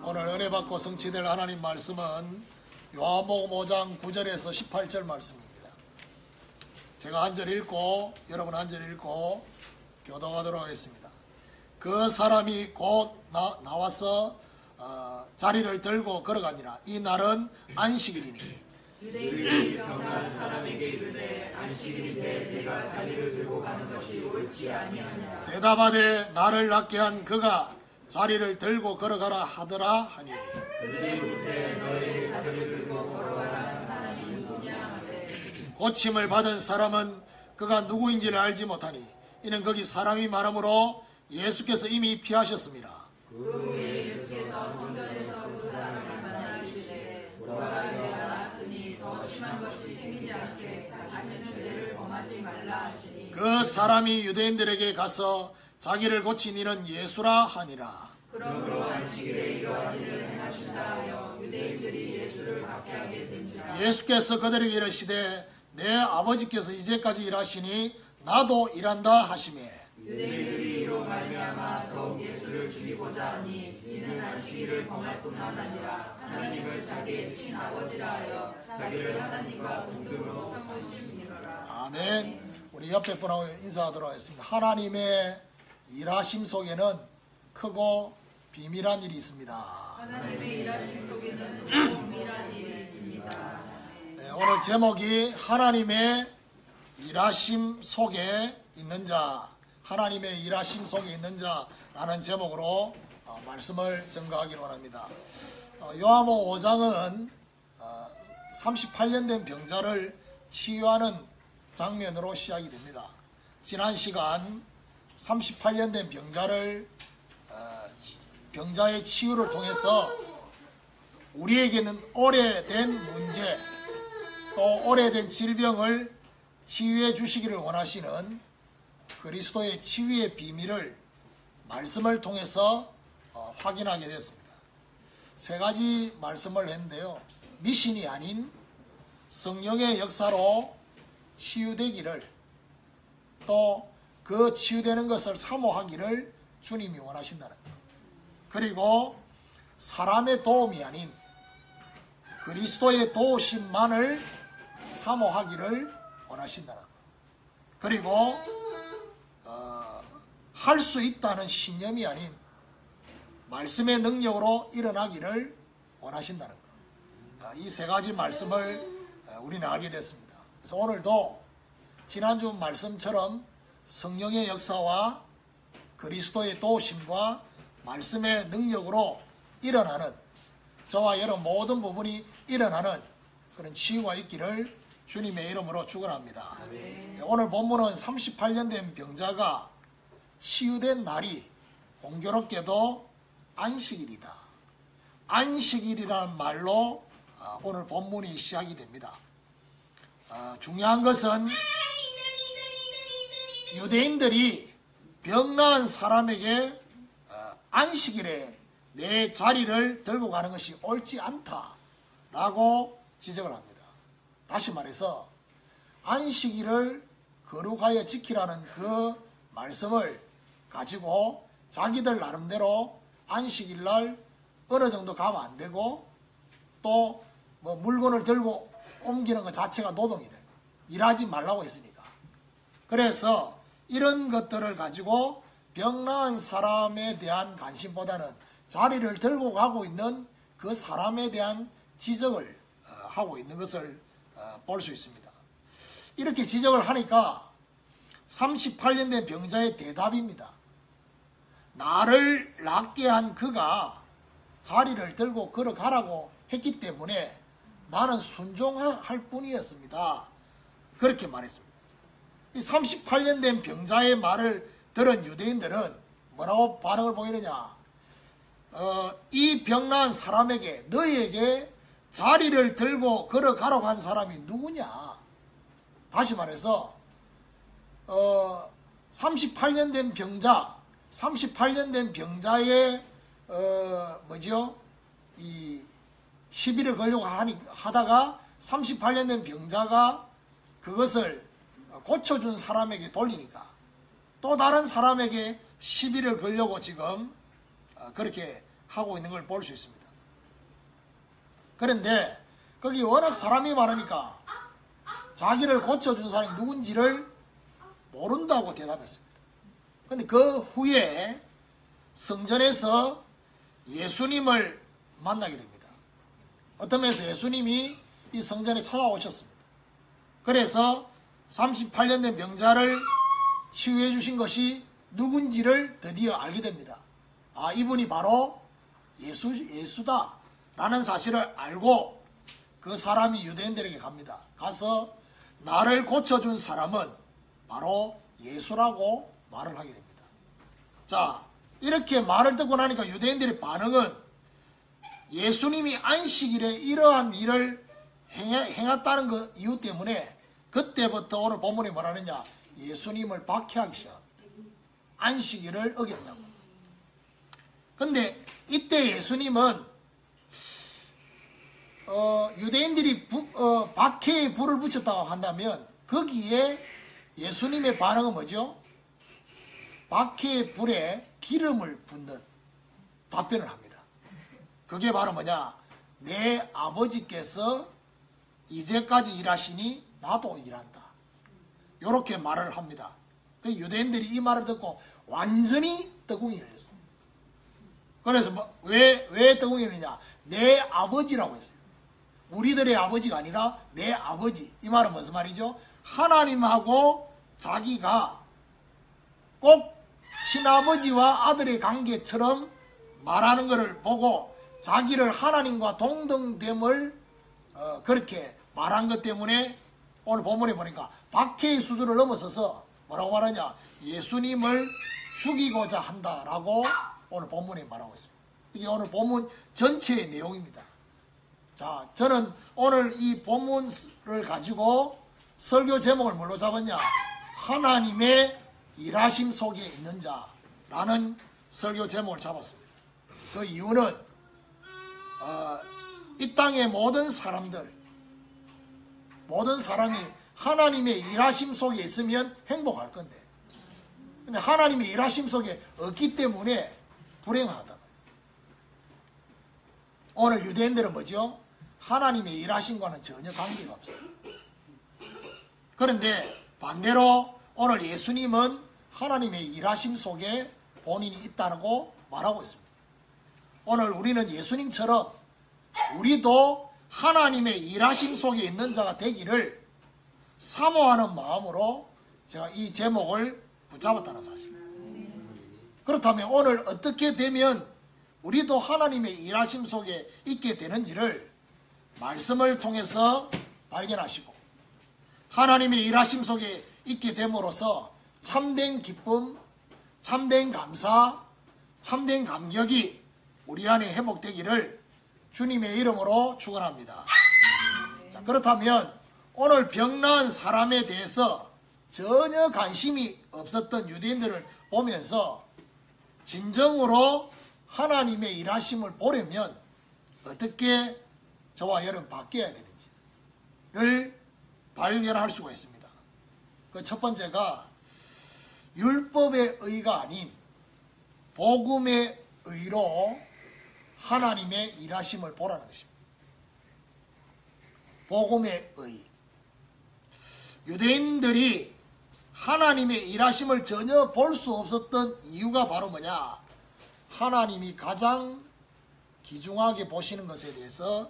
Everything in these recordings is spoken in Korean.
오늘 은혜 받고 성취될 하나님 말씀은 요한복음 5장 9절에서 18절 말씀입니다. 제가 한 절 읽고 여러분 한 절 읽고 교독하도록 하겠습니다. 그 사람이 곧 나와서 자리를 들고 걸어가니라. 이 날은 안식일이니 유대인들이 병난 사람에게 이르되 안식일인데 내가 자리를 들고 가는 것이 옳지 아니하니라. 대답하되 나를 낫게 한 그가 자리를 들고 걸어가라 하더라 하니 그들이 묻되 너의 자리를 들고 걸어가라 한 사람이 누구냐 하되 고침을 받은 사람은 그가 누구인지를 알지 못하니 이는 거기 사람이 많으므로 예수께서 이미 피하셨습니다. 그 후에 예수께서 성전에서 그 사람을 만나 이르시되 보라 내가 났으니 더 심한 것이 생기지 않게 다시는 죄를 범하지 말라 하시니 그 사람이 유대인들에게 가서 자기를 고친 이는 예수라 하니라. 그러므로 안식일에 이러한 일을 행하신다 하여 유대인들이 예수를 박해하게 된지라. 예수께서 그들에게 이르시되 내 아버지께서 이제까지 일하시니 나도 일한다 하시매 유대인들이 이로 말미암아 더욱 예수를 죽이고자 하니 이는 안식일을 범할 뿐만 아니라 하나님을 자기의 친아버지라 하여 자기를 하나님과 동등으로 삼으시니라. 아멘. 우리 옆에 분하고 인사하도록 하겠습니다. 하나님의 일하심 속에는 크고 비밀한 일이 있습니다. 하나님의 일하심 속에는 비밀한 일이 있습니다. 네, 오늘 제목이 하나님의 일하심 속에 있는 자, 하나님의 일하심 속에 있는 자라는 제목으로 말씀을 전가하기를 원합니다. 요한복음 5장은 38년 된 병자를 치유하는 장면으로 시작이 됩니다. 지난 시간 38년 된 병자의 치유를 통해서 우리에게는 오래된 문제 또 오래된 질병을 치유해 주시기를 원하시는 그리스도의 치유의 비밀을 말씀을 통해서 확인하게 됐습니다. 세 가지 말씀을 했는데요. 미신이 아닌 성령의 역사로 치유되기를 또 그 치유되는 것을 사모하기를 주님이 원하신다는 것. 그리고 사람의 도움이 아닌 그리스도의 도우심만을 사모하기를 원하신다는 것. 그리고 할 수 있다는 신념이 아닌 말씀의 능력으로 일어나기를 원하신다는 것. 이 세 가지 말씀을 우리는 알게 됐습니다. 그래서 오늘도 지난주 말씀처럼 성령의 역사와 그리스도의 도우심과 말씀의 능력으로 일어나는 저와 여러분 모든 부분이 일어나는 그런 치유가 있기를 주님의 이름으로 축원합니다. 오늘 본문은 38년 된 병자가 치유된 날이 공교롭게도 안식일이다. 안식일이라는 말로 오늘 본문이 시작이 됩니다. 중요한 것은 유대인들이 병나은 사람에게 안식일에 내 자리를 들고 가는 것이 옳지 않다라고 지적을 합니다. 다시 말해서 안식일을 거룩하여 지키라는 그 말씀을 가지고 자기들 나름대로 안식일 날 어느 정도 가면 안 되고 또 뭐 물건을 들고 옮기는 것 자체가 노동이 돼요. 일하지 말라고 했으니까. 그래서 이런 것들을 가지고 병나은 사람에 대한 관심보다는 자리를 들고 가고 있는 그 사람에 대한 지적을 하고 있는 것을 볼 수 있습니다. 이렇게 지적을 하니까 38년 된 병자의 대답입니다. 나를 낫게 한 그가 자리를 들고 걸어가라고 했기 때문에 나는 순종할 뿐이었습니다. 그렇게 말했습니다. 이 38년 된 병자의 말을 들은 유대인들은 뭐라고 반응을 보이느냐? 이 병난 사람에게 너희에게 자리를 들고 걸어가라고 한 사람이 누구냐? 다시 말해서 38년 된 병자, 38년 된 병자의 이 시비를 걸려고 하다가 38년 된 병자가 그것을 고쳐준 사람에게 돌리니까 또 다른 사람에게 시비를 걸려고 지금 그렇게 하고 있는 걸 볼 수 있습니다. 그런데 거기 워낙 사람이 많으니까 자기를 고쳐준 사람이 누군지를 모른다고 대답했습니다. 그런데 그 후에 성전에서 예수님을 만나게 됩니다. 어떤 면에서 예수님이 이 성전에 찾아오셨습니다. 그래서 38년 된 병자를 치유해 주신 것이 누군지를 드디어 알게 됩니다. 아, 이분이 바로 예수다 라는 사실을 알고 그 사람이 유대인들에게 갑니다. 가서 나를 고쳐준 사람은 바로 예수라고 말을 하게 됩니다. 자, 이렇게 말을 듣고 나니까 유대인들의 반응은 예수님이 안식일에 이러한 일을 행했다는 그 이유 때문에 그때부터 오늘 본문이 뭐라느냐, 예수님을 박해하기 시작합니다. 안식일을 어겼다고. 근데 이때 예수님은 유대인들이 박해에 불을 붙였다고 한다면 거기에 예수님의 반응은 뭐죠? 박해의 불에 기름을 붓는 답변을 합니다. 그게 바로 뭐냐? 내 아버지께서 이제까지 일하시니 나도 일한다. 이렇게 말을 합니다. 유대인들이 이 말을 듣고 완전히 뜨궁이를 했습니다. 그래서 왜 뜨궁이를 했냐? 내 아버지라고 했어요. 우리들의 아버지가 아니라 내 아버지. 이 말은 무슨 말이죠? 하나님하고 자기가 꼭 친아버지와 아들의 관계처럼 말하는 것을 보고 자기를 하나님과 동등됨을 그렇게 말한 것 때문에 오늘 본문에 보니까 박해의 수준을 넘어서서 뭐라고 말하냐? 예수님을 죽이고자 한다라고 오늘 본문에 말하고 있습니다. 이게 오늘 본문 전체의 내용입니다. 자, 저는 오늘 이 본문을 가지고 설교 제목을 뭘로 잡았냐? 하나님의 일하심 속에 있는 자라는 설교 제목을 잡았습니다. 그 이유는 이 땅의 모든 사람이 하나님의 일하심 속에 있으면 행복할 건데, 근데 하나님의 일하심 속에 없기 때문에 불행하다. 오늘 유대인들은 뭐죠? 하나님의 일하심과는 전혀 관계가 없어요. 그런데 반대로 오늘 예수님은 하나님의 일하심 속에 본인이 있다고 말하고 있습니다. 오늘 우리는 예수님처럼 우리도 하나님의 일하심 속에 있는 자가 되기를 사모하는 마음으로 제가 이 제목을 붙잡았다는 사실. 그렇다면 오늘 어떻게 되면 우리도 하나님의 일하심 속에 있게 되는지를 말씀을 통해서 발견하시고, 하나님의 일하심 속에 있게 됨으로써 참된 기쁨, 참된 감사, 참된 감격이 우리 안에 회복되기를 주님의 이름으로 축원합니다. 자, 그렇다면 오늘 병나은 사람에 대해서 전혀 관심이 없었던 유대인들을 보면서 진정으로 하나님의 일하심을 보려면 어떻게 저와 여러분 바뀌어야 되는지를 발견할 수가 있습니다. 그 첫 번째가 율법의 의가 아닌 복음의 의로 하나님의 일하심을 보라는 것입니다. 복음의 의. 유대인들이 하나님의 일하심을 전혀 볼 수 없었던 이유가 바로 뭐냐? 하나님이 가장 귀중하게 보시는 것에 대해서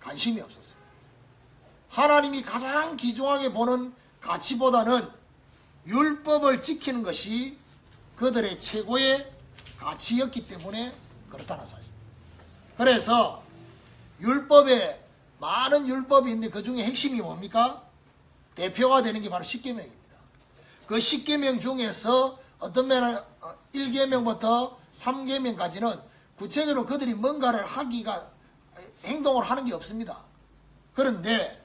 관심이 없었어요. 하나님이 가장 귀중하게 보는 가치보다는 율법을 지키는 것이 그들의 최고의 가치였기 때문에 그렇다는 사실. 그래서 율법에 많은 율법이 있는데 그 중에 핵심이 뭡니까? 대표가 되는 게 바로 십계명입니다. 그 십계명 중에서 어떤 면은 1계명부터 3계명까지는 구체적으로 그들이 뭔가를 행동을 하는 게 없습니다. 그런데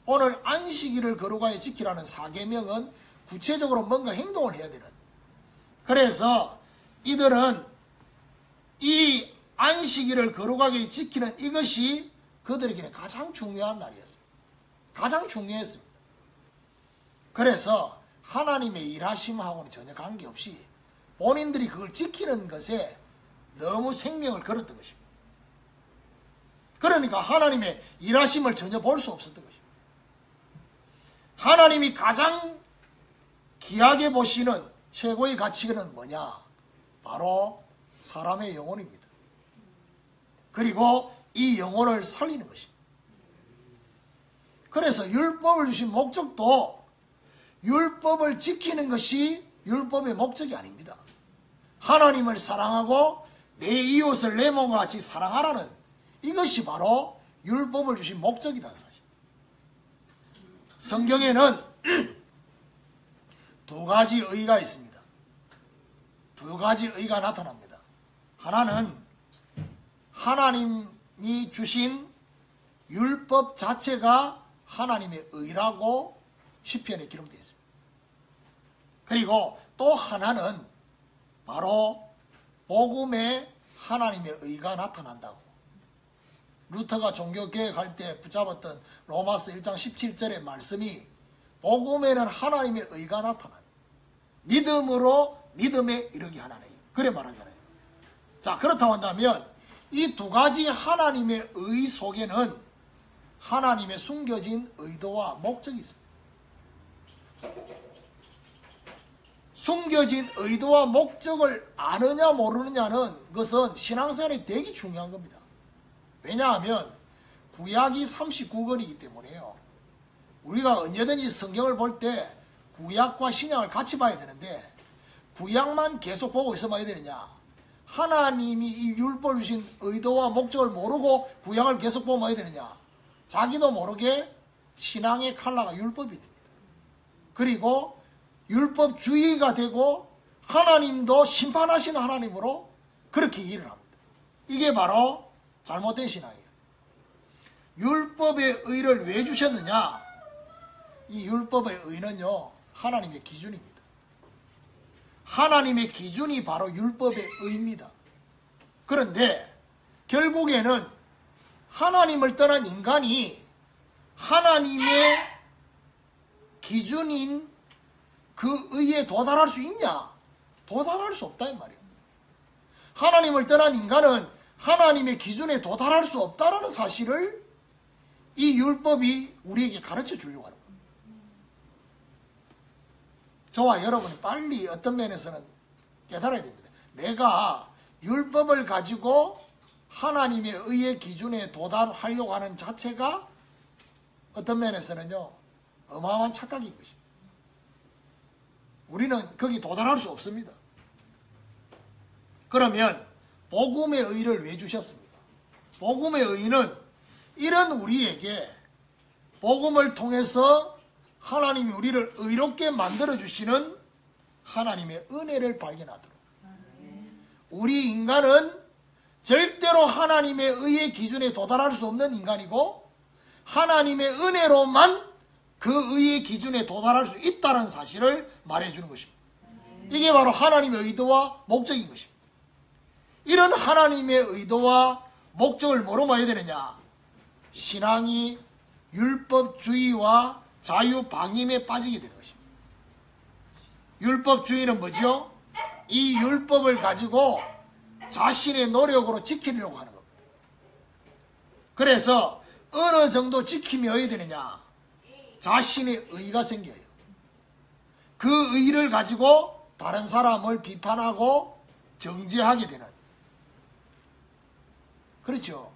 오늘 안식일을 거룩하게 지키라는 4계명은 구체적으로 뭔가 행동을 해야 되는. 그래서 이들은 이 안식일을 거룩하게 지키는 이것이 그들에게는 가장 중요한 날이었습니다. 가장 중요했습니다. 그래서 하나님의 일하심하고는 전혀 관계없이 본인들이 그걸 지키는 것에 너무 생명을 걸었던 것입니다. 그러니까 하나님의 일하심을 전혀 볼 수 없었던 것입니다. 하나님이 가장 귀하게 보시는 최고의 가치는 뭐냐? 바로 사람의 영혼입니다. 그리고 이 영혼을 살리는 것입니다. 그래서 율법을 주신 목적도 율법을 지키는 것이 율법의 목적이 아닙니다. 하나님을 사랑하고 내 이웃을 내 몸과 같이 사랑하라는 이것이 바로 율법을 주신 목적이라는 사실. 성경에는 두 가지 의가 있습니다. 두 가지 의가 나타납니다. 하나는 하나님이 주신 율법 자체가 하나님의 의라고 시편에 기록되어 있습니다. 그리고 또 하나는 바로 복음에 하나님의 의가 나타난다고. 루터가 종교개혁할 때 붙잡았던 로마서 1장 17절의 말씀이 복음에는 하나님의 의가 나타나요. 믿음으로 믿음에 이르게 하나님. 그래 말하잖아요. 자, 그렇다고 한다면 이 두 가지 하나님의 의 속에는 하나님의 숨겨진 의도와 목적이 있습니다. 숨겨진 의도와 목적을 아느냐 모르느냐는 것은 신앙생활이 되게 중요한 겁니다. 왜냐하면 구약이 39권이기 때문에요. 우리가 언제든지 성경을 볼 때 구약과 신약을 같이 봐야 되는데 구약만 계속 보고 있어봐야 되느냐? 하나님이 이 율법을 주신 의도와 목적을 모르고 구약을 계속 보면 어야 되느냐? 자기도 모르게 신앙의 칼라가 율법이 됩니다. 그리고 율법주의가 되고 하나님도 심판하시는 하나님으로 그렇게 일을 합니다. 이게 바로 잘못된 신앙이에요. 율법의 의를 왜 주셨느냐? 이 율법의 의는요, 하나님의 기준입니다. 하나님의 기준이 바로 율법의 의입니다. 그런데 결국에는 하나님을 떠난 인간이 하나님의 기준인 그 의에 도달할 수 있냐? 도달할 수 없다 이 말이에요. 하나님을 떠난 인간은 하나님의 기준에 도달할 수 없다는 사실을 이 율법이 우리에게 가르쳐 주려고 하는 겁니다. 저와 여러분이 빨리 어떤 면에서는 깨달아야 됩니다. 내가 율법을 가지고 하나님의 의의 기준에 도달하려고 하는 자체가 어떤 면에서는요, 어마어마한 착각인 것입니다. 우리는 거기 도달할 수 없습니다. 그러면 복음의 의를 왜 주셨습니까? 복음의 의는 이런 우리에게 복음을 통해서 하나님이 우리를 의롭게 만들어주시는 하나님의 은혜를 발견하도록. 우리 인간은 절대로 하나님의 의의 기준에 도달할 수 없는 인간이고 하나님의 은혜로만 그 의의 기준에 도달할 수 있다는 사실을 말해주는 것입니다. 이게 바로 하나님의 의도와 목적인 것입니다. 이런 하나님의 의도와 목적을 뭐로 봐야 되느냐? 신앙이 율법주의와 자유방임에 빠지게 되는 것입니다. 율법주의는 뭐죠? 이 율법을 가지고 자신의 노력으로 지키려고 하는 겁니다. 그래서 어느 정도 지킴이 어야 되느냐? 자신의 의가 생겨요. 그 의를 가지고 다른 사람을 비판하고 정죄하게 되는. 그렇죠.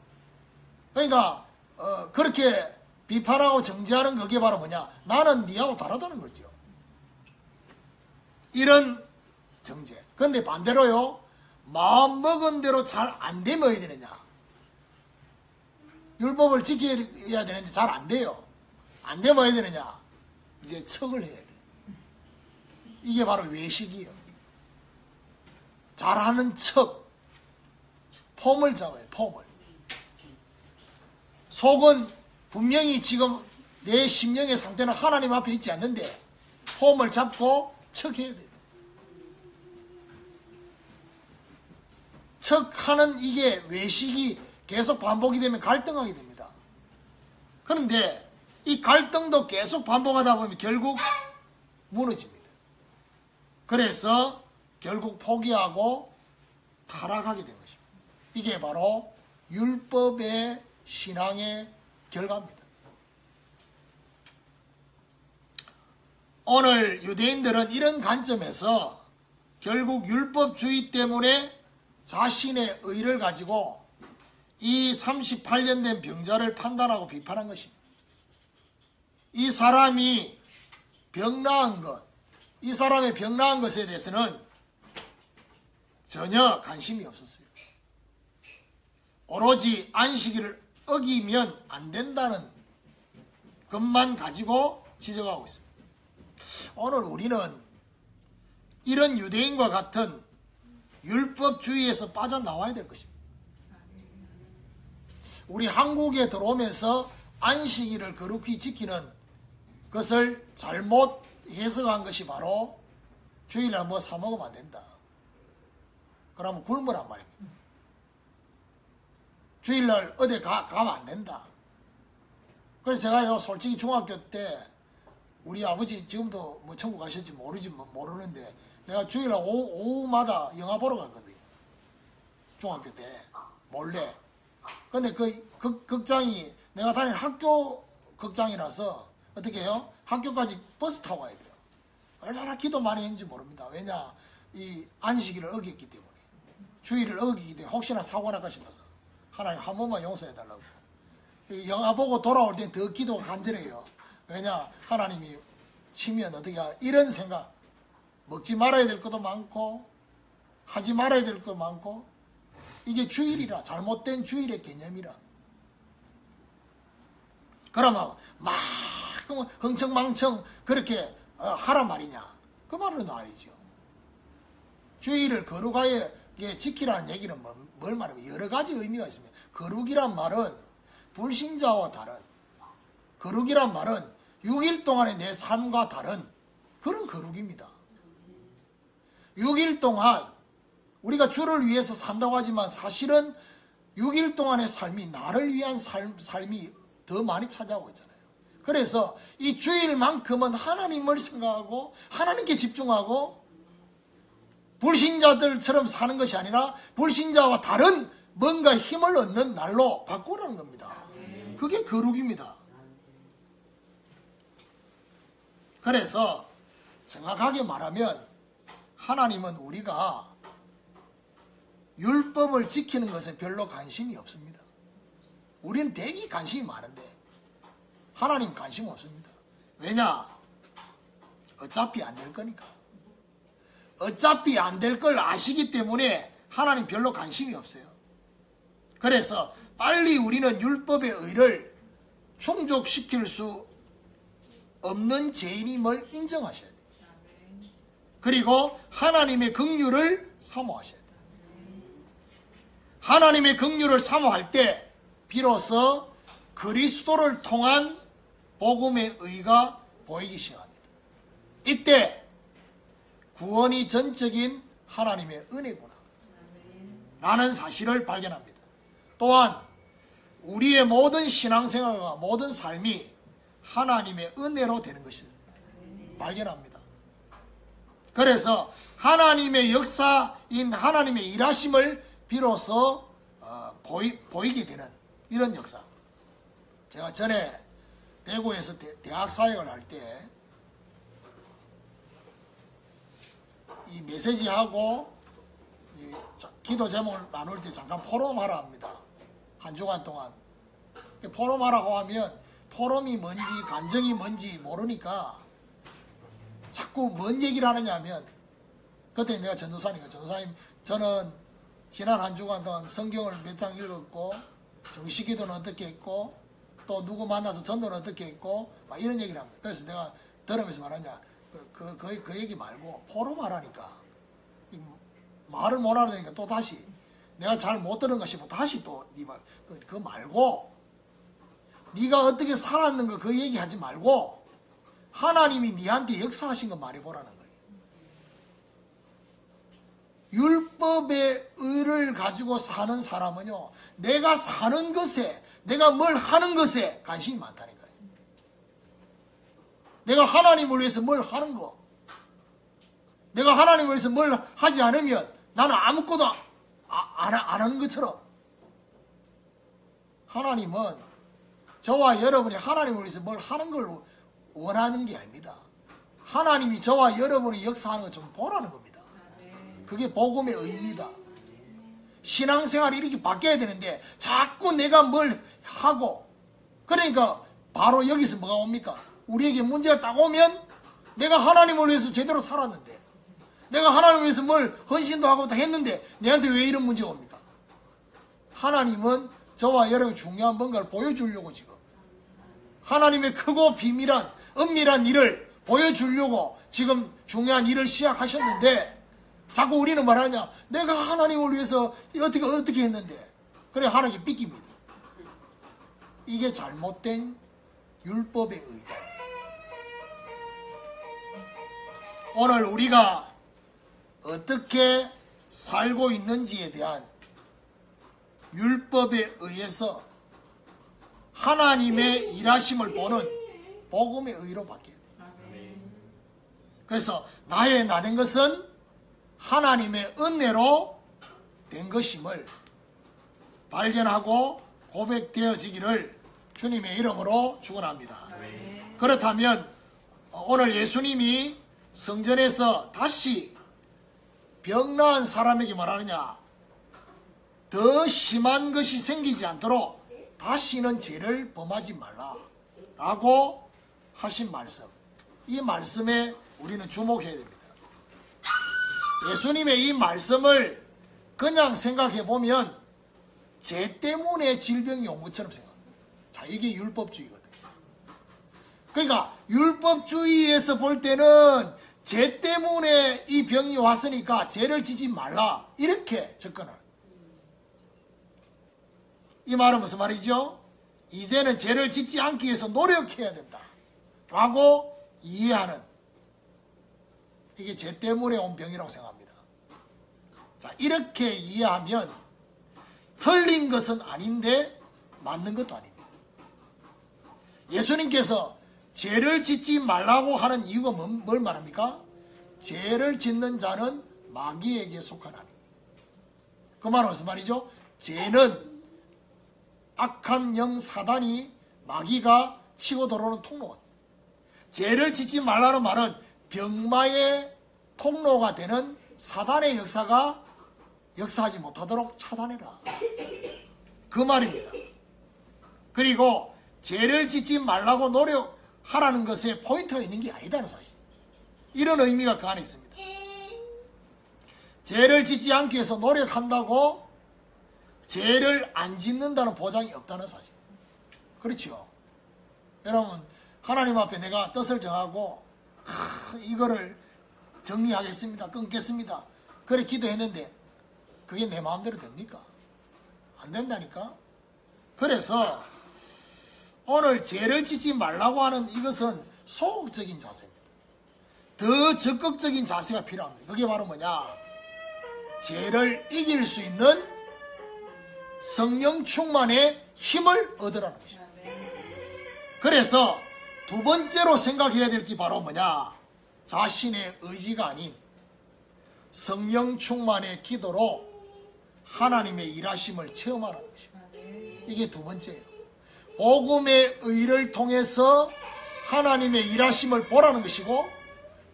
그러니까 그렇게 비판하고 정죄하는 그게 바로 뭐냐? 나는 니하고 다르다는 거죠. 이런 정죄. 그런데 반대로요, 마음 먹은 대로 잘 안 되면 어야 되느냐? 율법을 지켜야 되는데 잘 안 돼요. 안 되면 어야 되느냐? 이제 척을 해야 돼. 이게 바로 외식이에요. 잘하는 척. 폼을 잡아요, 폼을. 속은 분명히 지금 내 심령의 상태는 하나님 앞에 있지 않는데 폼을 잡고 척해야 돼요. 척하는 이게 외식이 계속 반복이 되면 갈등하게 됩니다. 그런데 이 갈등도 계속 반복하다 보면 결국 무너집니다. 그래서 결국 포기하고 타락하게 된 것입니다. 이게 바로 율법의 신앙의 결과입니다. 오늘 유대인들은 이런 관점에서 결국 율법주의 때문에 자신의 의를 가지고 이 38년 된 병자를 판단하고 비판한 것입니다. 이 사람이 병나은 것, 이 사람의 병나은 것에 대해서는 전혀 관심이 없었어요. 오로지 안식일을 어기면 안 된다는 것만 가지고 지적하고 있습니다. 오늘 우리는 이런 유대인과 같은 율법주의에서 빠져나와야 될 것입니다. 우리 한국에 들어오면서 안식일을 거룩히 지키는 것을 잘못 해석한 것이 바로 주일날 뭐 사 먹으면 안 된다. 그러면 굶으란 말입니다. 주일날 어디 가면 안 된다. 그래서 제가요 솔직히 중학교 때 우리 아버지 지금도 뭐 천국 가실지 모르는데 내가 주일날 오후마다 영화 보러 갔거든요. 중학교 때 몰래. 근데 그 극장이 내가 다니는 학교 극장이라서 어떻게 해요? 학교까지 버스 타고 가야 돼요. 얼마나 기도 많이 했는지 모릅니다. 왜냐? 이 안식일을 어겼기 때문에. 주일을 어기기 때문에 혹시나 사고 날까 싶어서 하나님 한 번만 용서해달라고. 영화 보고 돌아올 땐 더 기도가 간절해요. 왜냐? 하나님이 치면 어떻게 이런 생각. 먹지 말아야 될 것도 많고 하지 말아야 될 것도 많고 이게 주일이라 잘못된 주일의 개념이라. 그러면 막 흥청망청 그렇게 하란 말이냐? 그 말은 아니죠. 주일을 거룩하게 지키라는 얘기는 뭘 말하면 여러 가지 의미가 있습니다. 거룩이란 말은 불신자와 다른, 거룩이란 말은 6일 동안의 내 삶과 다른 그런 거룩입니다. 6일 동안 우리가 주를 위해서 산다고 하지만 사실은 6일 동안의 삶이 나를 위한 삶이 더 많이 차지하고 있잖아요. 그래서 이 주일만큼은 하나님을 생각하고 하나님께 집중하고 불신자들처럼 사는 것이 아니라 불신자와 다른 뭔가 힘을 얻는 날로 바꾸라는 겁니다. 그게 거룩입니다. 그래서 정확하게 말하면 하나님은 우리가 율법을 지키는 것에 별로 관심이 없습니다. 우리는 되게 관심이 많은데 하나님 관심 없습니다. 왜냐? 어차피 안 될 거니까. 어차피 안 될 걸 아시기 때문에 하나님 별로 관심이 없어요. 그래서 빨리 우리는 율법의 의를 충족시킬 수 없는 죄인임을 인정하셔야 돼요. 그리고 하나님의 긍휼을 사모하셔야 돼요. 하나님의 긍휼을 사모할 때 비로소 그리스도를 통한 복음의 의가 보이기 시작합니다. 이때 구원이 전적인 하나님의 은혜구나 라는 사실을 발견합니다. 또한 우리의 모든 신앙생활과 모든 삶이 하나님의 은혜로 되는 것을 발견합니다. 그래서 하나님의 역사인 하나님의 일하심을 비로소 보이게 되는 이런 역사. 제가 전에 대구에서 대학 사역을 할 때 이 메시지하고 이 기도 제목을 나눌 때 잠깐 포럼하라 합니다. 한 주간 동안. 포럼하라고 하면 포럼이 뭔지 간정이 뭔지 모르니까 자꾸 뭔 얘기를 하느냐 하면 그때 내가 전도사님 저는 지난 한 주간 동안 성경을 몇 장 읽었고 정식기도는 어떻게 했고 또 누구 만나서 전도는 어떻게 했고 막 이런 얘기를 합니다. 그래서 내가 들으면서 말하냐 그 얘기 말고 포럼하라니까 말을 못 알아듣니까 또 다시 내가 잘 못 들은 거 싶어 다시 또 네 말 그거 말고 네가 어떻게 살았는가 그 얘기하지 말고 하나님이 네한테 역사하신 거 말해보라는 거예요. 율법의 의를 가지고 사는 사람은요 내가 사는 것에 내가 뭘 하는 것에 관심이 많다니까요. 내가 하나님을 위해서 뭘 하는 거 내가 하나님을 위해서 뭘 하지 않으면 나는 아무것도 안 하는 것처럼 하나님은 저와 여러분이 하나님을 위해서 뭘 하는 걸 원하는 게 아닙니다. 하나님이 저와 여러분이 역사하는 걸 좀 보라는 겁니다. 그게 복음의 의미다. 신앙생활이 이렇게 바뀌어야 되는데 자꾸 내가 뭘 하고, 그러니까 바로 여기서 뭐가 옵니까? 우리에게 문제가 딱 오면 내가 하나님을 위해서 제대로 살았는데, 내가 하나님을 위해서 뭘 헌신도 하고 다 했는데 내한테 왜 이런 문제가 옵니까? 하나님은 저와 여러분이 중요한 뭔가를 보여주려고 지금 하나님의 크고 비밀한 은밀한 일을 보여주려고 지금 중요한 일을 시작하셨는데, 자꾸 우리는 말하냐, 내가 하나님을 위해서 어떻게 했는데, 그래 하나님께 삐깁니다. 이게 잘못된 율법의 의다. 오늘 우리가 어떻게 살고 있는지에 대한 율법에 의해서 하나님의 일하심을 보는 복음의 의로 바뀌어요. 그래서 나된 것은 하나님의 은혜로 된 것임을 발견하고 고백되어지기를 주님의 이름으로 축원합니다. 그렇다면 오늘 예수님이 성전에서 다시 병나은 사람에게 말하느냐, 더 심한 것이 생기지 않도록 다시는 죄를 범하지 말라 라고 하신 말씀, 이 말씀에 우리는 주목해야 됩니다. 예수님의 이 말씀을 그냥 생각해 보면 죄 때문에 질병이 온 것처럼 생각합니다. 자, 이게 율법주의거든요. 그러니까 율법주의에서 볼 때는 죄 때문에 이 병이 왔으니까 죄를 지지 말라, 이렇게 접근하는. 이 말은 무슨 말이죠? 이제는 죄를 짓지 않기 위해서 노력해야 된다 라고 이해하는, 이게 죄 때문에 온 병이라고 생각합니다. 자, 이렇게 이해하면 틀린 것은 아닌데 맞는 것도 아닙니다. 예수님께서 죄를 짓지 말라고 하는 이유가 뭘 말합니까? 죄를 짓는 자는 마귀에게 속하나니. 그 말은 무슨 말이죠? 죄는 악한 영 사단이, 마귀가 치고 들어오는 통로가, 죄를 짓지 말라는 말은 병마의 통로가 되는 사단의 역사가 역사하지 못하도록 차단해라, 그 말입니다. 그리고 죄를 짓지 말라고 노력하라는 것에 포인트가 있는 게 아니다는 사실, 이런 의미가 그 안에 있습니다. 죄를 짓지 않기 위해서 노력한다고 죄를 안 짓는다는 보장이 없다는 사실. 그렇죠? 여러분, 하나님 앞에 내가 뜻을 정하고 이거를 정리하겠습니다, 끊겠습니다, 그래 기도했는데 그게 내 마음대로 됩니까? 안 된다니까. 그래서 오늘 죄를 짓지 말라고 하는 이것은 소극적인 자세입니다. 더 적극적인 자세가 필요합니다. 그게 바로 뭐냐, 죄를 이길 수 있는 성령 충만의 힘을 얻으라는 것입니다. 그래서 두 번째로 생각해야 될 게 바로 뭐냐, 자신의 의지가 아닌 성령 충만의 기도로 하나님의 일하심을 체험하라는 것입니다. 이게 두 번째예요. 복음의 의를 통해서 하나님의 일하심을 보라는 것이고,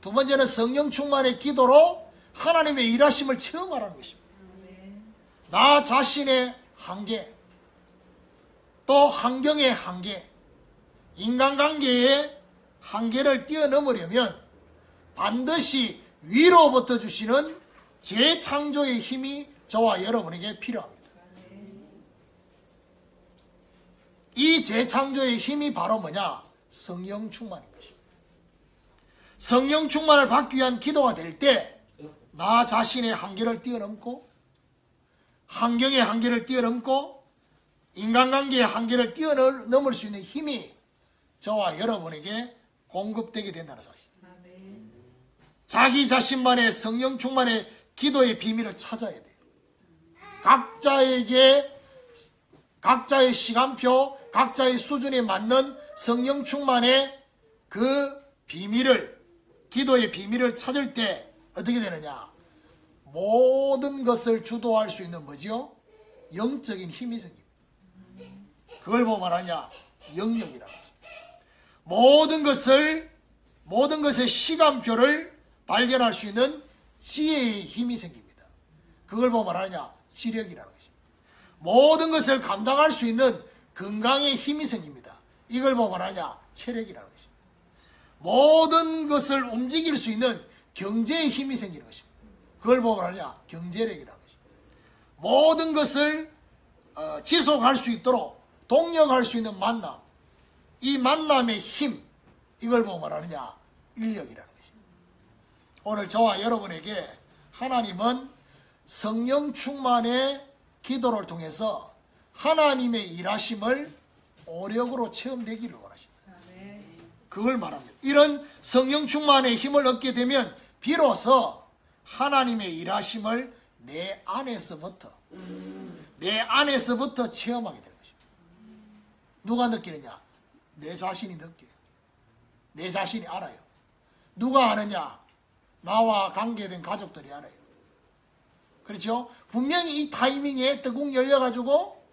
두 번째는 성령 충만의 기도로 하나님의 일하심을 체험하라는 것입니다. 나 자신의 한계, 또 환경의 한계, 인간관계의 한계를 뛰어넘으려면 반드시 위로부터 주시는 재창조의 힘이 저와 여러분에게 필요합니다. 이 재창조의 힘이 바로 뭐냐, 성령 충만인 것입니다. 성령 충만을 받기 위한 기도가 될 때 나 자신의 한계를 뛰어넘고, 환경의 한계를 뛰어넘고, 인간관계의 한계를 뛰어넘을 수 있는 힘이 저와 여러분에게 공급되게 된다는 사실. 자기 자신만의 성령 충만의 기도의 비밀을 찾아야 돼요. 각자의 시간표, 각자의 수준에 맞는 성령 충만의 그 비밀을, 기도의 비밀을 찾을 때 어떻게 되느냐, 모든 것을 주도할 수 있는 뭐죠? 영적인 힘이 생깁니다. 그걸 보고 말하냐? 영역이라고. 모든 것의 시간표를 발견할 수 있는 지혜의 힘이 생깁니다. 그걸 보고 말하냐? 지력이라는 것입니다. 모든 것을 감당할 수 있는 건강의 힘이 생깁니다. 이걸 보고 말하냐? 체력이라는 것입니다. 모든 것을 움직일 수 있는 경제의 힘이 생기는 것입니다. 그걸 보고 말하냐? 경제력이라는 것입니다. 모든 것을 지속할 수 있도록 동력할 수 있는 만남, 이 만남의 힘, 이걸 보고 말하느냐? 인력이라는 것입니다. 오늘 저와 여러분에게 하나님은 성령 충만의 기도를 통해서 하나님의 일하심을 오력으로 체험되기를 원하십니다. 그걸 말합니다. 이런 성령 충만의 힘을 얻게 되면 비로소 하나님의 일하심을 내 안에서부터 체험하게 되는 것입니다. 누가 느끼느냐? 내 자신이 느껴요. 내 자신이 알아요. 누가 아느냐? 나와 관계된 가족들이 알아요. 그렇죠? 분명히 이 타이밍에 뜨궁 열려가지고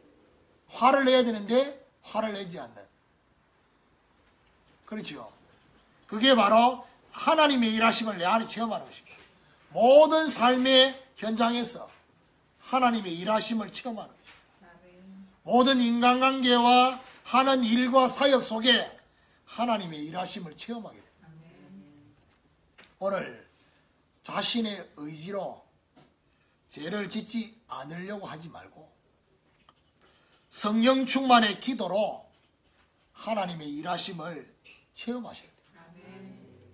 화를 내야 되는데 화를 내지 않는. 그렇죠? 그게 바로 하나님의 일하심을 내 안에 체험하는 것입니다. 모든 삶의 현장에서 하나님의 일하심을 체험하는 것입니다. 모든 인간관계와 하는 일과 사역 속에 하나님의 일하심을 체험하게 됩니다. 오늘 자신의 의지로 죄를 짓지 않으려고 하지 말고 성령 충만의 기도로 하나님의 일하심을 체험하셔야 돼요.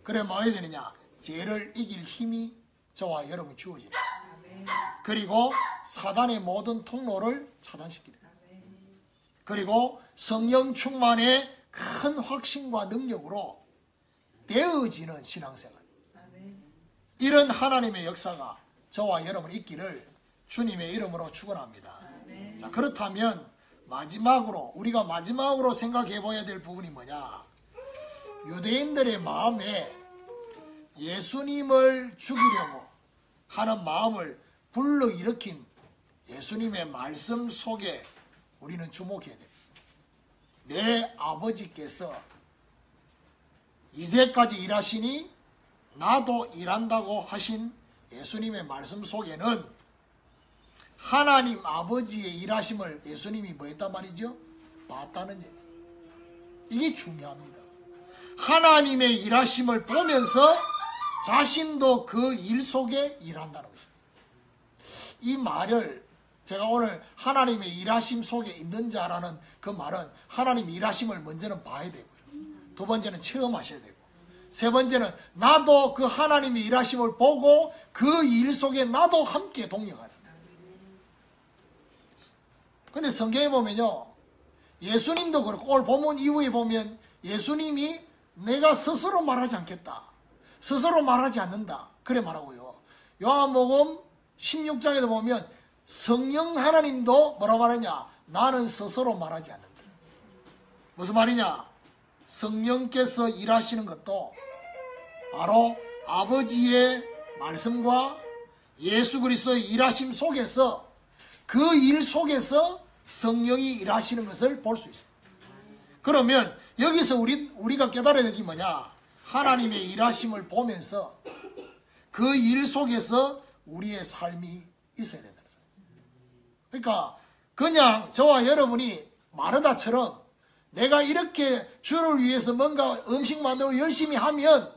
그래 뭐 해야 되느냐? 죄를 이길 힘이 저와 여러분이 주어집니다. 그리고 사단의 모든 통로를 차단시키게 됩니다. 그리고 성령 충만의 큰 확신과 능력으로 되어지는 신앙생활. 이런 하나님의 역사가 저와 여러분 있기를 주님의 이름으로 축원합니다. 자, 그렇다면 우리가 마지막으로 생각해 봐야 될 부분이 뭐냐? 유대인들의 마음에 예수님을 죽이려고 하는 마음을 불러일으킨 예수님의 말씀 속에 우리는 주목해야 됩니다. 내 아버지께서 이제까지 일하시니 나도 일한다고 하신 예수님의 말씀 속에는 하나님 아버지의 일하심을 예수님이 뭐 했단 말이죠? 봤다는 얘기. 이게 중요합니다. 하나님의 일하심을 보면서 자신도 그 일 속에 일한다는 것입니다. 이 말을 제가 오늘 하나님의 일하심 속에 있는 자라는 그 말은 하나님의 일하심을 먼저는 봐야 되고요. 두 번째는 체험하셔야 되고, 세 번째는 나도 그 하나님의 일하심을 보고 그 일 속에 나도 함께 동력하는. 근데 성경에 보면요, 예수님도 그렇고 오늘 본문 이후에 보면 예수님이 내가 스스로 말하지 않겠다, 스스로 말하지 않는다, 그래 말하고요. 요한복음 16장에도 보면 성령 하나님도 뭐라고 말하냐? 나는 스스로 말하지 않는다. 무슨 말이냐? 성령께서 일하시는 것도 바로 아버지의 말씀과 예수 그리스도의 일하심 속에서, 그 일 속에서 성령이 일하시는 것을 볼 수 있습니다. 그러면 여기서 우리가 깨달아야 될 게 뭐냐? 하나님의 일하심을 보면서 그 일 속에서 우리의 삶이 있어야 된다는 거예요. 그러니까 그냥 저와 여러분이 마르다처럼 내가 이렇게 주를 위해서 뭔가 음식 만들고 열심히 하면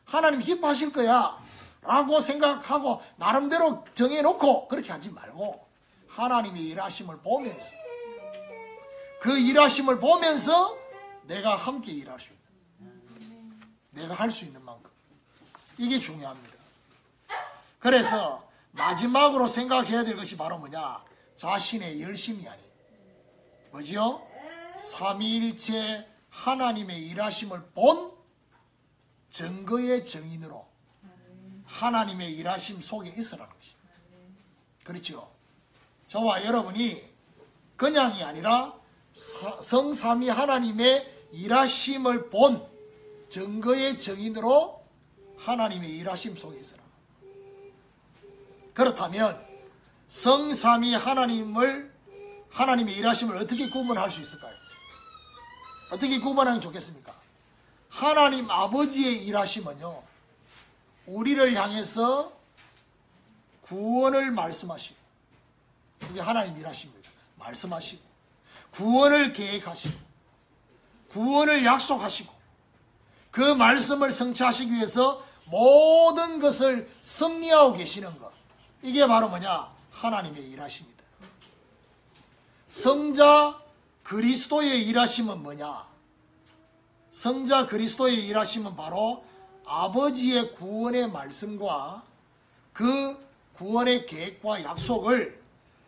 하나님 기뻐하실 거야 라고 생각하고 나름대로 정해놓고 그렇게 하지 말고 하나님의 일하심을 보면서, 그 일하심을 보면서 내가 함께 일할 수 있는, 내가 할 수 있는 만큼, 이게 중요합니다. 그래서 마지막으로 생각해야 될 것이 바로 뭐냐? 자신의 열심이 아닌 뭐지요? 삼위일체 하나님의 일하심을 본 증거의 증인으로 하나님의 일하심 속에 있으라는 것입니다. 그렇죠? 저와 여러분이 그냥이 아니라 성삼위 하나님의 일하심을 본 증거의 증인으로 하나님의 일하심 속에 있으라. 그렇다면 성삼위 하나님의 일하심을 어떻게 구분할 수 있을까요? 어떻게 구분하면 좋겠습니까? 하나님 아버지의 일하심은요, 우리를 향해서 구원을 말씀하시고, 그게 하나님 일하십니다. 말씀하시고, 구원을 계획하시고, 구원을 약속하시고, 그 말씀을 성취하시기 위해서 모든 것을 섭리하고 계시는 것, 이게 바로 뭐냐? 하나님의 일하십니다. 성자 그리스도의 일하심은 뭐냐? 성자 그리스도의 일하심은 바로 아버지의 구원의 말씀과 그 구원의 계획과 약속을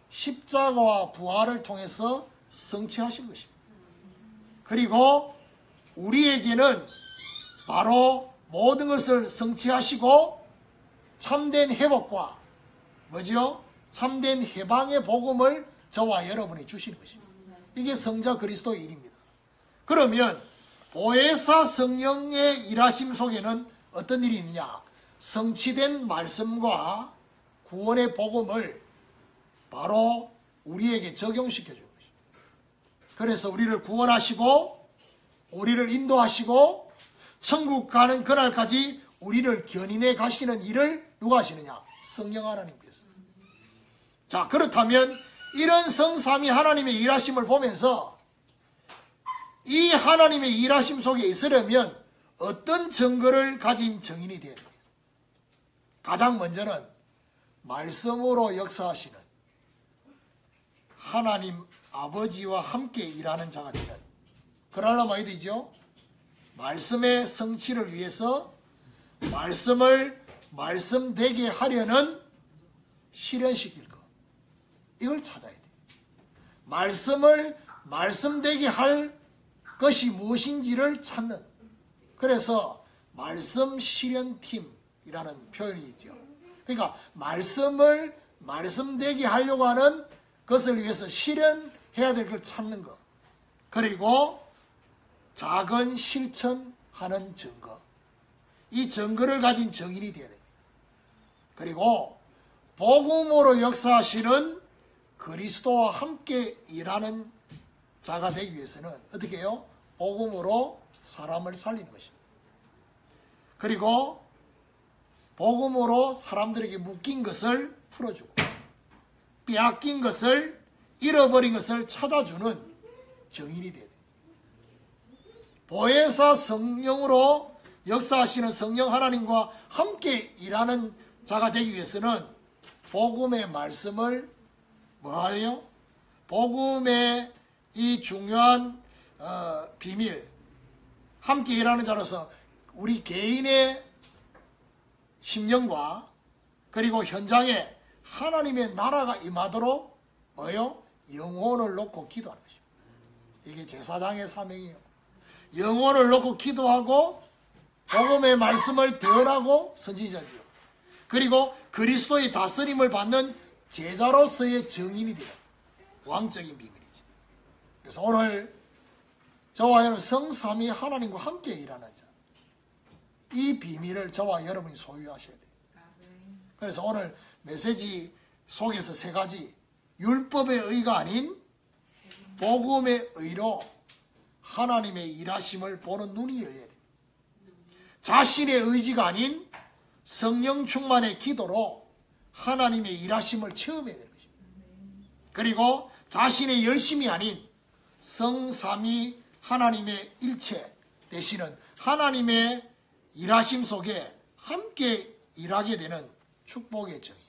십자가와 부활을 통해서 성취하신 것입니다. 그리고 우리에게는 바로 모든 것을 성취하시고 참된 회복과 뭐죠? 참된 해방의 복음을 저와 여러분이 주시는 것입니다. 이게 성자 그리스도의 일입니다. 그러면 보혜사 성령의 일하심 속에는 어떤 일이 있느냐? 성취된 말씀과 구원의 복음을 바로 우리에게 적용시켜 주는 것입니다. 그래서 우리를 구원하시고 우리를 인도하시고 천국 가는 그날까지 우리를 견인해 가시는 일을 누가 하시느냐? 성령 하나님께서. 자, 그렇다면 이런 성삼위 하나님의 일하심을 보면서 이 하나님의 일하심 속에 있으려면 어떤 증거를 가진 증인이 되어야 됩니다. 가장 먼저는 말씀으로 역사하시는 하나님 아버지와 함께 일하는 자가 되는, 그러려면 어디 되죠? 말씀의 성취를 위해서 말씀을 말씀되게 하려는 실현시킬 것, 이걸 찾아야 돼요. 말씀을 말씀되게 할 것이 무엇인지를 찾는, 그래서 말씀 실현팀이라는 표현이 있죠. 그러니까 말씀을 말씀되게 하려고 하는 것을 위해서 실현해야 될 걸 찾는 것, 그리고 작은 실천하는 증거, 이 증거를 가진 증인이 되어야 됩니다. 그리고 복음으로 역사하시는 그리스도와 함께 일하는 자가 되기 위해서는 어떻게 해요? 복음으로 사람을 살리는 것입니다. 그리고 복음으로 사람들에게 묶인 것을 풀어주고, 빼앗긴 것을, 잃어버린 것을 찾아주는 증인이 되어야 됩니다. 보혜사 성령으로 역사하시는 성령 하나님과 함께 일하는 자가 되기 위해서는 복음의 말씀을 뭐하여? 복음의 이 중요한 비밀, 함께 일하는 자로서 우리 개인의 심령과 그리고 현장에 하나님의 나라가 임하도록 뭐요? 영혼을 놓고 기도하는 것입니다. 이게 제사장의 사명이에요. 영혼을 놓고 기도하고 복음의 말씀을 대언하고 선지자죠. 그리고 그리스도의 다스림을 받는 제자로서의 증인이 되는 왕적인 비밀이죠. 그래서 오늘 저와 여러분 성삼위 하나님과 함께 일하는 자, 이 비밀을 저와 여러분이 소유하셔야 돼요. 그래서 오늘 메시지 속에서 세 가지, 율법의 의가 아닌 복음의 의로 하나님의 일하심을 보는 눈이 열려야 됩니다. 자신의 의지가 아닌 성령 충만의 기도로 하나님의 일하심을 체험해야 되는 것입니다. 그리고 자신의 열심이 아닌 성삼위 하나님의 일체 되시는 하나님의 일하심 속에 함께 일하게 되는 축복의 정인,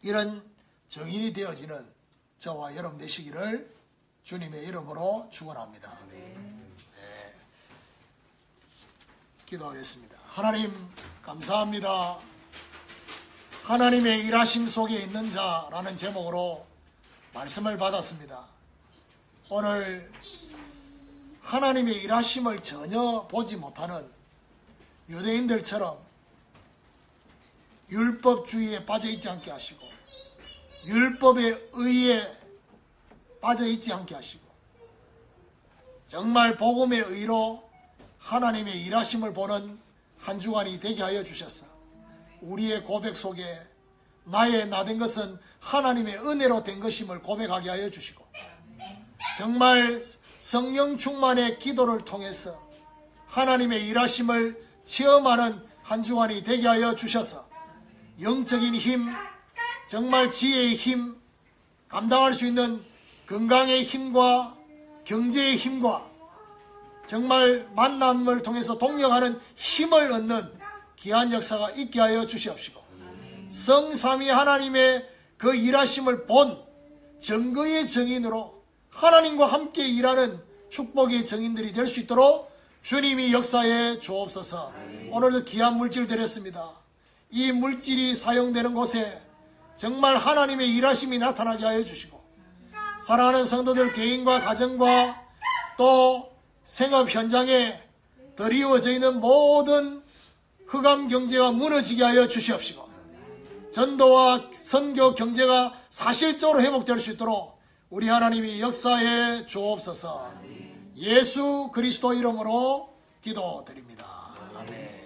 이런 정인이 되어지는 저와 여러분 되시기를 주님의 이름으로 축원합니다. 네. 기도하겠습니다. 하나님 감사합니다. 하나님의 일하심 속에 있는 자라는 제목으로 말씀을 받았습니다. 오늘 하나님의 일하심을 전혀 보지 못하는 유대인들처럼 율법주의에 빠져있지 않게 하시고 율법의 의에 빠져있지 않게 하시고 정말 복음의 의로 하나님의 일하심을 보는 한 주간이 되게 하여 주셔서 우리의 고백 속에 나의 나된 것은 하나님의 은혜로 된 것임을 고백하게 하여 주시고, 정말 성령 충만의 기도를 통해서 하나님의 일하심을 체험하는 한 주간이 되게 하여 주셔서 영적인 힘, 정말 지혜의 힘, 감당할 수 있는 건강의 힘과 경제의 힘과 정말 만남을 통해서 동력하는 힘을 얻는 귀한 역사가 있게 하여 주시옵시고, 성삼위 하나님의 그 일하심을 본 증거의 증인으로 하나님과 함께 일하는 축복의 증인들이 될 수 있도록 주님이 역사에 주옵소서. 오늘도 귀한 물질 드렸습니다. 이 물질이 사용되는 곳에 정말 하나님의 일하심이 나타나게 하여 주시고, 사랑하는 성도들 개인과 가정과 또 생업 현장에 드리워져 있는 모든 흑암 경제가 무너지게 하여 주시옵시고, 전도와 선교 경제가 사실적으로 회복될 수 있도록 우리 하나님이 역사해 주옵소서. 예수 그리스도 이름으로 기도드립니다. 아멘.